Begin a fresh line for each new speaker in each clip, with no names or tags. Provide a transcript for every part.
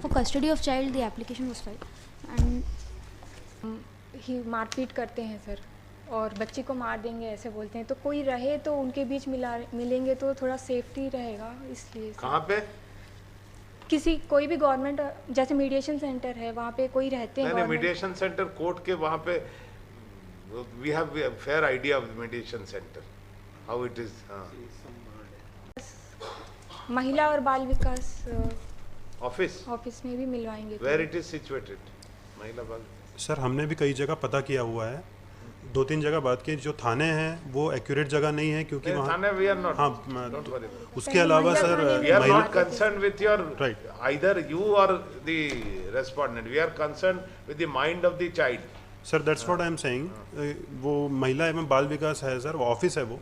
For custody of child, the application was filed, and
ही मारपीट करते हैं सर, और बच्चे को मार देंगे ऐसे बोलते हैं, तो कोई रहे तो उनके बीच मिलेंगे तो थोड़ा सेफ्टी रहेगा, इसलिए।
कहाँ पे?
किसी कोई भी गवर्नमेंट जैसे मीडिएशन सेंटर है वहाँ पे कोई रहते हैं।
नहीं, मीडिएशन सेंटर कोर्ट के वहाँ पे we have fair idea of mediation centre how it is.
महिला और बाल विकास
ऑफिस
में भी मिलवाएंगे।
Where it is situated? महिला बाल
सर हमने भी कई जगह पता किया हुआ है, 2-3 जगह बात की, जो थाने हैं वो एक्यूरेट जगह नहीं है क्योंकि वहाँ
थाने वी आर नॉट।
हाँ, उसके अलावा sir
we are not concern with your either you or the respondent, we are concern with the mind of the child.
Sir that's what I am saying. वो महिला एवं बाल विकास है सर, वो office है वो,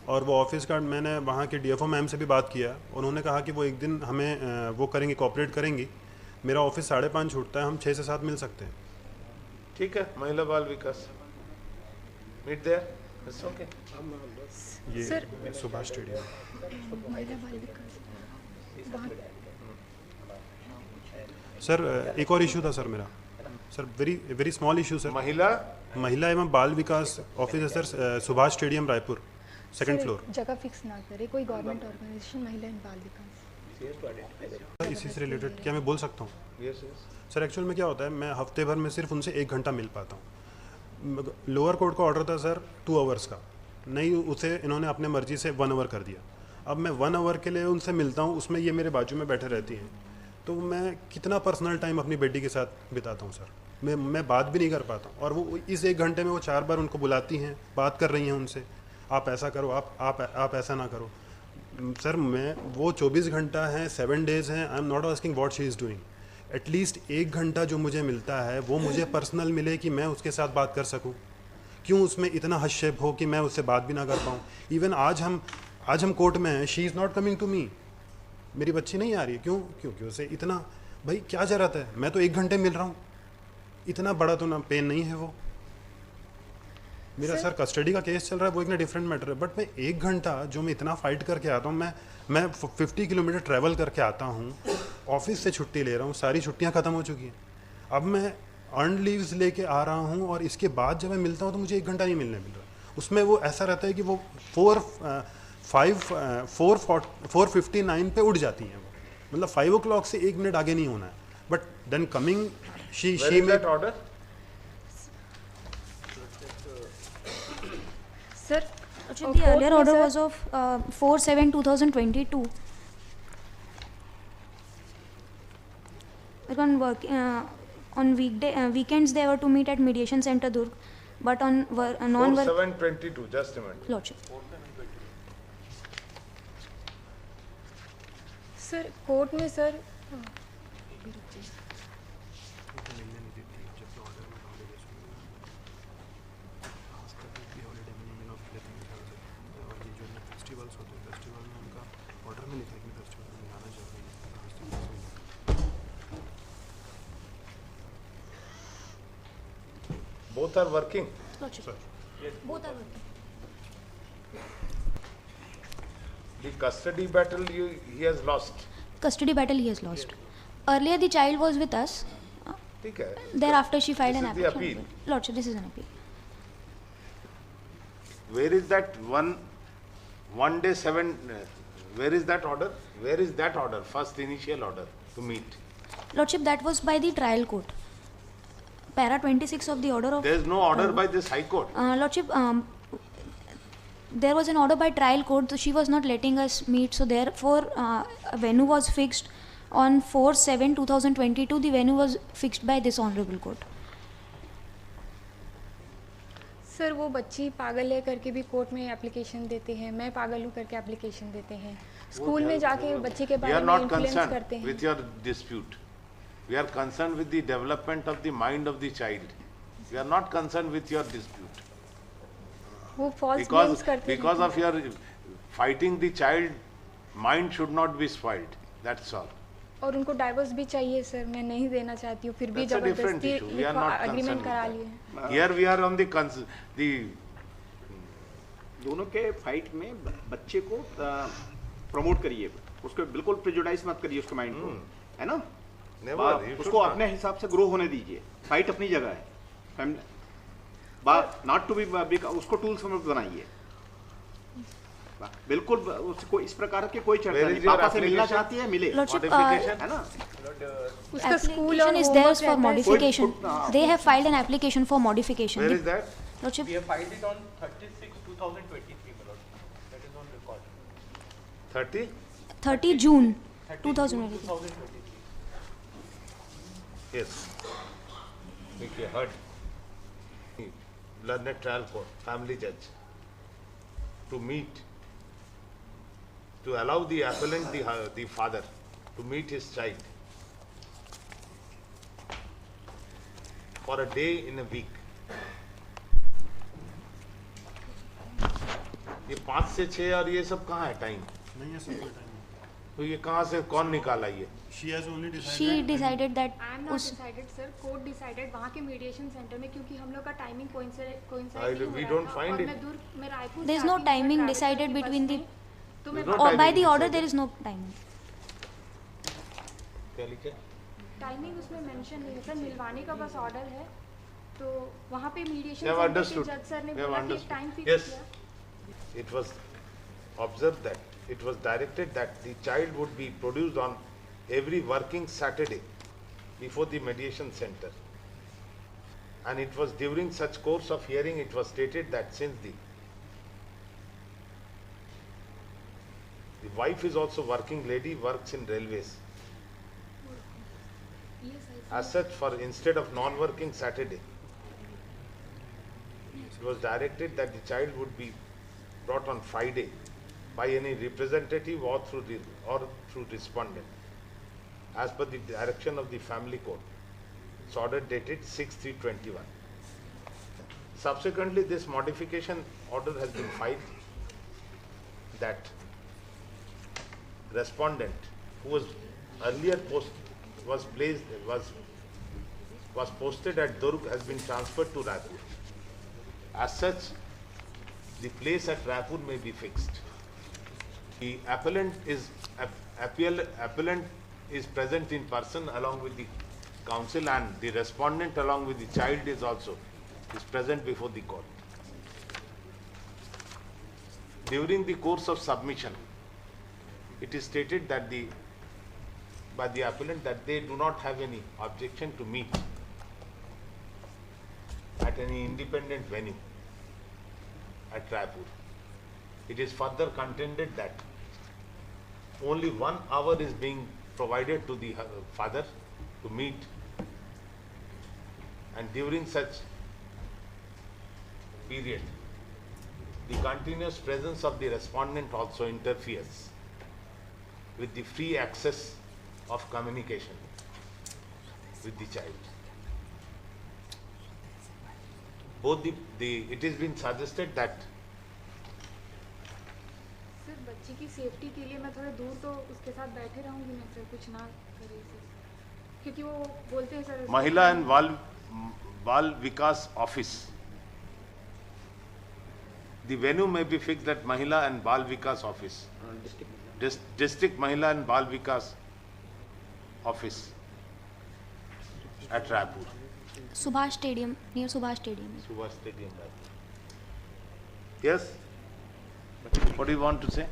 और वो ऑफिस का मैंने वहाँ के DFO मैम से भी बात किया, उन्होंने कहा कि वो एक दिन हमें वो करेंगे, कोऑपरेट करेंगी। मेरा ऑफिस 5:30 छूटता है, हम 6 से 7 मिल सकते हैं।
ठीक है, महिला बाल विकास मीट देयर, इट्स ओके।
ये सुभाष स्टेडियम। सर एक और इशू था सर मेरा, sir very small issue sir. महिला एवं बाल विकास ऑफिस है sir, Subhash stadium Raipur, 2nd floor.
जगह फिक्स ना करे कोई गवर्नमेंट ऑर्गेनाइजेशन महिला एवं बाल विकास।
इसी से रिलेटेड क्या मैं बोल सकता हूँ?
यस
सर एक्चुअल में क्या होता है, मैं हफ्ते भर में सिर्फ उनसे 1 घंटा मिल पाता हूँ। लोअर कोर्ट का ऑर्डर था सर 2 आवर्स का, नहीं उसे इन्होंने अपने मर्जी से 1 आवर कर दिया। अब मैं 1 आवर के लिए उनसे मिलता हूँ, उसमें ये मेरे बाजू में बैठे रहती हैं, तो मैं कितना पर्सनल टाइम अपनी बेटी के साथ बिताता हूँ सर। मैं बात भी नहीं कर पाता हूँ, और वो इस 1 घंटे में वो 4 बार उनको बुलाती हैं, बात कर रही हैं उनसे, आप ऐसा करो, आप ऐसा ना करो। सर मैं वो 24 घंटा है, 7 डेज़ हैं, I am not asking what she is doing. At least 1 घंटा जो मुझे मिलता है वो मुझे पर्सनल मिले कि मैं उसके साथ बात कर सकूं। क्यों उसमें इतना हस्तक्षेप हो कि मैं उससे बात भी ना कर पाऊँ? इवन आज हम कोर्ट में हैं, she is not coming to me, मेरी बच्ची नहीं आ रही है। क्योंकि उसे इतना, भाई क्या ज़रूरत है, मैं तो 1 घंटे मिल रहा हूँ, इतना बड़ा तो ना पेन नहीं है वो मेरा। सर कस्टडी का केस चल रहा है, वो एक ना डिफरेंट मैटर है, बट मैं 1 घंटा जो मैं इतना फाइट करके आता हूँ, मैं 50 किलोमीटर ट्रैवल करके आता हूँ, ऑफिस से छुट्टी ले रहा हूँ, सारी छुट्टियाँ ख़त्म हो चुकी हैं, अब मैं अर्न लीव्स लेके आ रहा हूँ, और इसके बाद जब मैं मिलता हूँ तो मुझे 1 घंटा नहीं मिल रहा। उसमें वो ऐसा रहता है कि वो 4:59 पे उठ जाती हैं, वो मतलब 5 o'clock से 1 मिनट आगे नहीं होना है, but then coming she
that order.
Sir,
the earlier order was of 4/7/2022. On weekends they were to meet at Mediation Center Durg, but on non-work.
4/7/22. Just a minute.
Lordship.
Sir, court में sir
Both are working.
Lordship. Both are working.
The custody battle he has lost.
Custody battle he has lost. Earlier the child was with us.
ठीक है।
Thereafter she filed
This
an
is the
application.
appeal.
Lordship, this is an appeal.
Where is that one day 7? Where is that order? Where is that order? First initial order to meet.
Lordship, that was by the trial court. Para 26 of the order of.
There is no order by this High Court.
Lordship, there was an order by trial court, so she was not letting us meet. So therefore, a venue was fixed on 4/7/2022. The venue was fixed by this honorable court.
Sir वो बच्ची पागल है करके भी court में application देते हैं, मैं पागल हूँ करके एप्लीकेशन देते हैं, स्कूल में जाके बच्चे के बारे में इन्फ्लुएंस करते हैं।
With your dispute, we are concerned with the development of the mind of the child. We are not concerned with your dispute.
वो false claims करते हैं।
Because of your fighting the child, mind should not be spoiled. That's all.
और उनको divorce भी चाहिए sir, मैं नहीं देना चाहती हूँ, फिर भी जबरदस्ती एग्रीमेंट करा लिए।
Here we are on the
दोनों के फाइट में बच्चे को प्रमोट करिए, उसको बिल्कुल प्रेजुडाइज मत करिए उसके माइंड को, है ना।
Never. You should
उसको
not.
अपने हिसाब से ग्रो होने दीजिए, फाइट अपनी जगह है, नॉट टू बी, उसको टूल्स में बनाइए, बिल्कुल उसको इस प्रकार के कोई चर्चा नहीं, पापा से मिलना चाहती है मिले,
Lordship,
Modification?
है ना?
उसका स्कूल और
application is
homework
theirs for
रहता है।
modification. They have filed an application for modification.
Where is that?
Lordship,
We have filed it on 36/2023, my lord. That is on record.
30?
30 June
30
2023.
2023.
Yes. We heard. Learned trial court, family judge, to meet, to allow the appellant, the father, to meet his child for a day in a week. ये 5 से 6 और ये सब कहाँ है time?
नहीं है sir कोई टाइम।
तो ये कहाँ से कौन निकाला ये?
She has only decided.
She decided that
I am not
उस
डिसाइडेड सर, कोर्ट डिसाइडेड वहाँ के मीडिएशन सेंटर में, क्योंकि हम लोग का timing
I-
coincide
we don't find it.
मैं Raipur
there is no timing decided between the
तो मैं
There's no
or by
timing
the order
decided.
there is no timing.
क्या लिखे?
टाइमिंग उसमें मेंशन नहीं है सर, मिलवाने का बस ऑर्डर है, तो वहाँ पे मीडिएशन
We have
सेंटर के
understood.
जज सर ने
We have
बोला कि
understood.
Time fix
Yes.
किया।
It was observed that it was directed that the child would be produced on every working Saturday before the mediation center. And it was during such course of hearing it was stated that since the wife is also working lady, works in railways. As such, for instead of non-working Saturday, it was directed that the child would be brought on Friday by any representative or through respondent, as per the direction of the family court. It's order dated 6/3/21. Subsequently, this modification order has been filed that respondent, who was earlier was posted at Durg, has been transferred to Raipur. As such, the place at Raipur may be fixed. The appellant is present in person along with the counsel, and the respondent along with the child is present before the court. During the course of submission, it is stated that by the appellant that they do not have any objection to meet at any independent venue at Raipur. It is further contended that only 1 hour is being provided to the father to meet, and during such period, the continuous presence of the respondent also interferes with the free access of communication with the child. Both it has been suggested that
sir बच्ची की safety के लिए मैं थोड़ा दूर तो उसके साथ बैठे रहूंगी ना सर, कुछ ना करे सर, क्योंकि वो बोलते हैं sir
Mahila and Bal Vikas office, the venue may be fixed at Mahila and Bal Vikas office, District Mahila and Bal Vikas office at Raipur.
Subhash Stadium, near Subhash Stadium.
Subhash Stadium, Raipur. Yes? What do you want to say?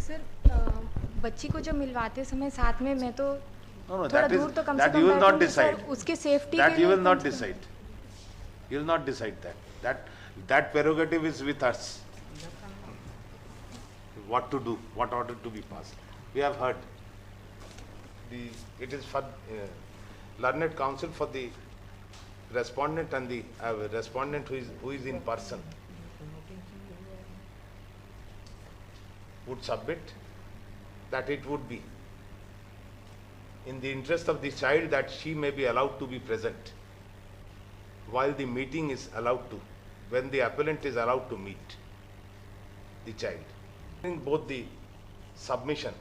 Sir बच्ची को जब मिलवाते समय साथ में मैं तो
No,
थोड़ा
that
दूर तो कम से
that
कम
you will not
बैठूंगी सर,
decide.
उसके सेफ्टी
That
के
you
लिए
will not
कम से कम-
decide. You will not decide that. That prerogative is with us. What to do, what order to be passed. We have heard. It is for learned counsel for the respondent and the respondent who is in person would submit that it would be in the interest of the child that she may be allowed to be present while the meeting is allowed to, when the appellant is allowed to meet the child. In both the submission,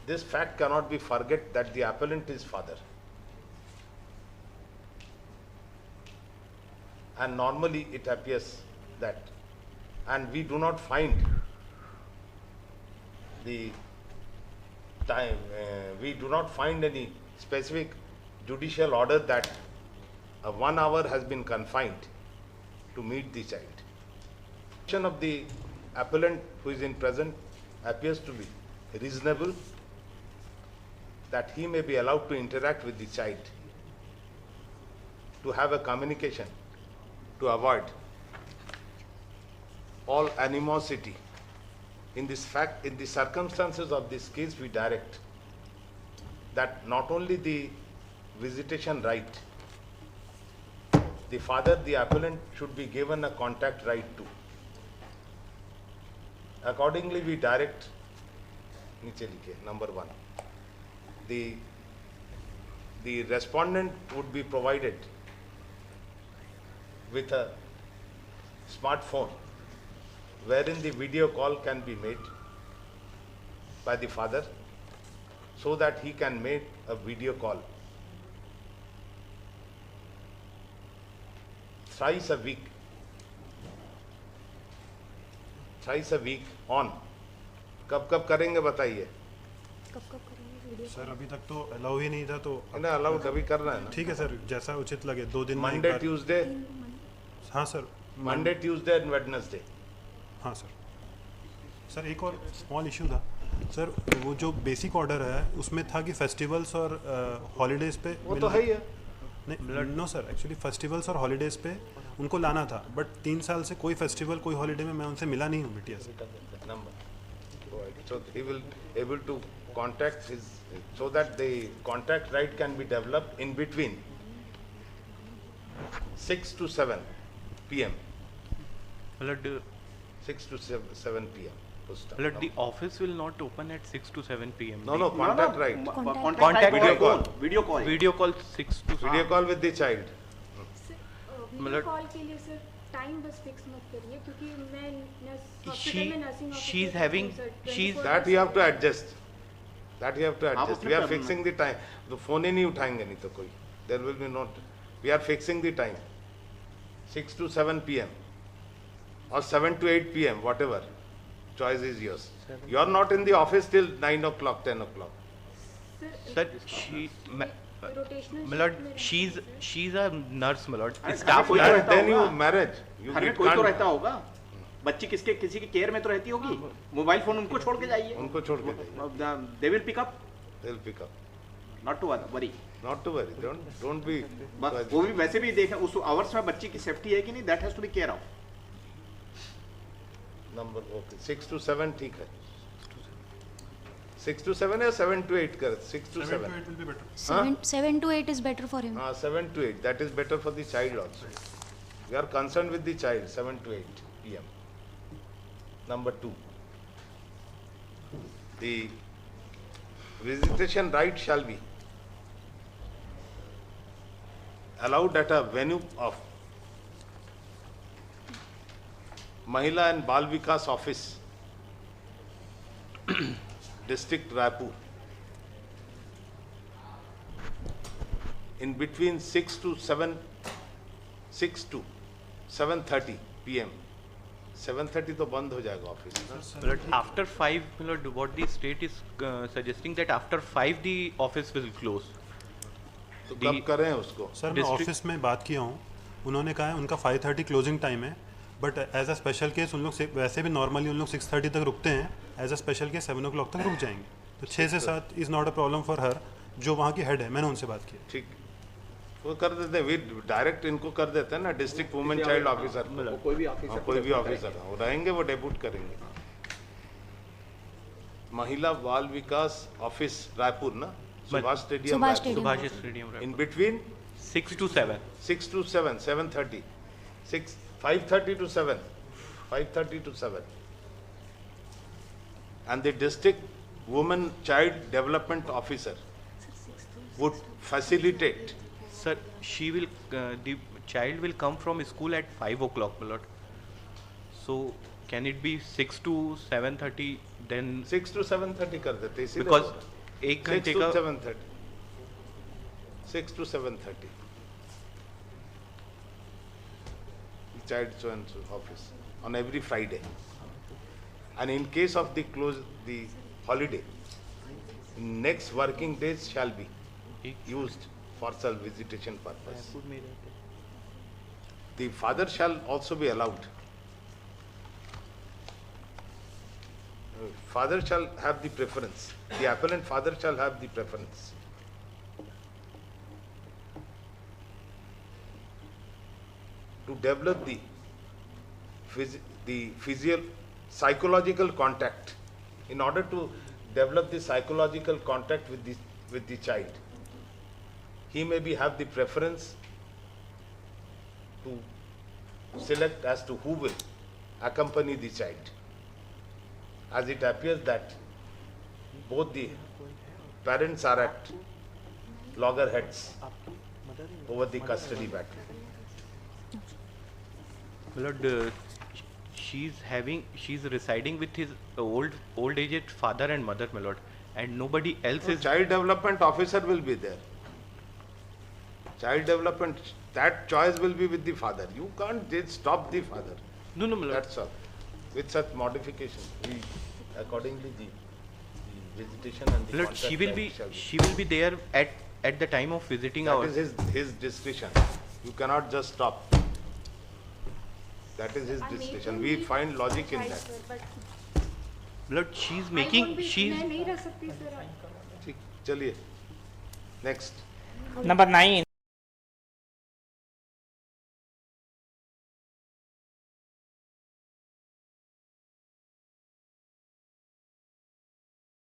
this fact cannot be forget that the appellant is father. And normally it appears that, and we do not find the time, we do not find any specific judicial order that 1 hour has been confined to meet the child. Of the appellant who is in present appears to be reasonable, that he may be allowed to interact with the child, to have a communication, to avoid all animosity. In this fact, in the circumstances of this case, we direct that not only the visitation right, the father, the appellant, should be given a contact right too. Accordingly, we direct, number 1, the respondent would be provided with a smartphone wherein the video call can be made by the father, so that he can make a video call thrice a week on. कब करेंगे बताइए?
Sir अभी तक तो allow ही नहीं था, तो
ना अलाउ अभी करना है ना?
ठीक है सर, जैसा उचित लगे। 2 दिन
मंडे ट्यूसडे।
हाँ sir,
Monday Tuesday and Wednesday.
हाँ सर। सर एक और स्मॉल इशू था सर, वो जो बेसिक ऑर्डर है उसमें था कि फेस्टिवल्स और हॉलीडेज़ पे
वो तो है ही है।
नहीं नो सर, एक्चुअली फेस्टिवल्स और हॉलीडेज़ पे उनको लाना था, बट 3 साल से कोई फेस्टिवल कोई हॉलीडे में मैं उनसे मिला नहीं हूँ बिटिया से।
So he will able to contact his, so that the contact right can be developed in between 6 to 7 p.m. 6 to 7 p.m.
The office will not open at 6 to 7 p.m.
No, contact right.
Contact
video call.
Video call 6 to 7.
Video call with the child.
Video call के लिए sir time बस fix मत करिए, क्योंकि मैं hospital में nursing
she's having
that you have to adjust. We are fixing the time. तो phone ही नहीं उठाएंगे नहीं तो कोई. There will be not. We are fixing the time. 6 to 7 p.m. or 7 to 8 p.m. whatever. Choice is yours. You are not in the office till 9 o'clock, 10 o'clock.
Sir, she's a nurse, my lord.
Staff कोई तो रहता
Then you
होगा,
marriage. You
घर में
get
कोई तो
can't-
रहता होगा, बच्ची किसी की केयर में तो रहती होगी। मोबाइल फोन उनको छोड़ के जाइए,
उनको छोड़ के जाइए।
They will pick up,
They'll pick up.
Not to worry.
Not to worry. Don't be.
बस वो भी वैसे भी देखें उस आवर्स में बच्ची की सेफ्टी है कि नहीं, that has to be care of.
Number okay. 6 to 7 ठीक है. 6 to 7 या 7 to 8 कर. 6 to 7.
7 will be better.
7 to 8 is better for him.
7 to 8. That is better for the child also. We are concerned with the child. 7 to 8 p.m. Number 2. The visitation right shall be allowed at a venue of Mahila and Bal Vikas Office, District Raipur, in between 6 to 7:30 p.m. 7:30 तो बंद हो जाएगा office ना?
But after 5, my lord, what the state is suggesting that after 5 the office will close.
तो कब करें उसको?
Sir मैं ऑफिस में बात किया हूँ, उन्होंने कहा है उनका 5:30 क्लोजिंग टाइम है, but as a special case उन लोग वैसे भी नॉर्मली उन लोग 6:30 तक रुकते हैं, as a special case 7 o'clock तक रुक जाएंगे, तो 6 से 7 is not a problem for her, जो वहाँ की हेड है, मैंने उनसे बात की।
ठीक, वो कर देते हैं, वी डायरेक्ट इनको कर देते हैं ना, डिस्ट्रिक्ट वुमेन चाइल्ड ऑफिसर,
कोई भी ऑफिसर,
कोई भी ऑफिसर वो रहेंगे, वो डेब्यूट करेंगे। महिला बाल विकास ऑफिस रायपुर ना, Subhash stadium,
Subhash stadium.
Subhash Stadium,
in between
6 to 7.
6 to 7, 7:30, 5:30 to 7, 5:30 to 7. And the district woman child development officer would facilitate.
Sir, she will, the child will come from school at 5 o'clock, my lord. So, can it be 6 to 7:30 then?
6 to 7:30 कर देते इसीलिए
Because
बोला।
1
6
घंटे
to
का
7:30, 6 to 7:30 child so and so office on every Friday, and in case of the holiday, next working days shall be used for self-visitation purpose. The father shall also be allowed. Father shall have the preference. The appellant father shall have the preference. To develop the psychological contact. In order to develop the psychological contact with the child, he may have the preference to select as to who will accompany the child, as it appears that both the parents are at loggerheads over the custody battle.
Lord, she's residing with his old aged father and mother, my lord, and nobody else is.
Child development officer will be there. Child development, that choice will be with the father. You can't just stop the father.
No, my lord.
That's all. With such modification, accordingly the visitation and the
Lord,
contract
she will be there at the time of visiting
that
our.
is his decision. You cannot just stop. That is his decision. We find logic in that.
Lord, she's making. She's.
ठीक, चलिए. Next.
Number 9.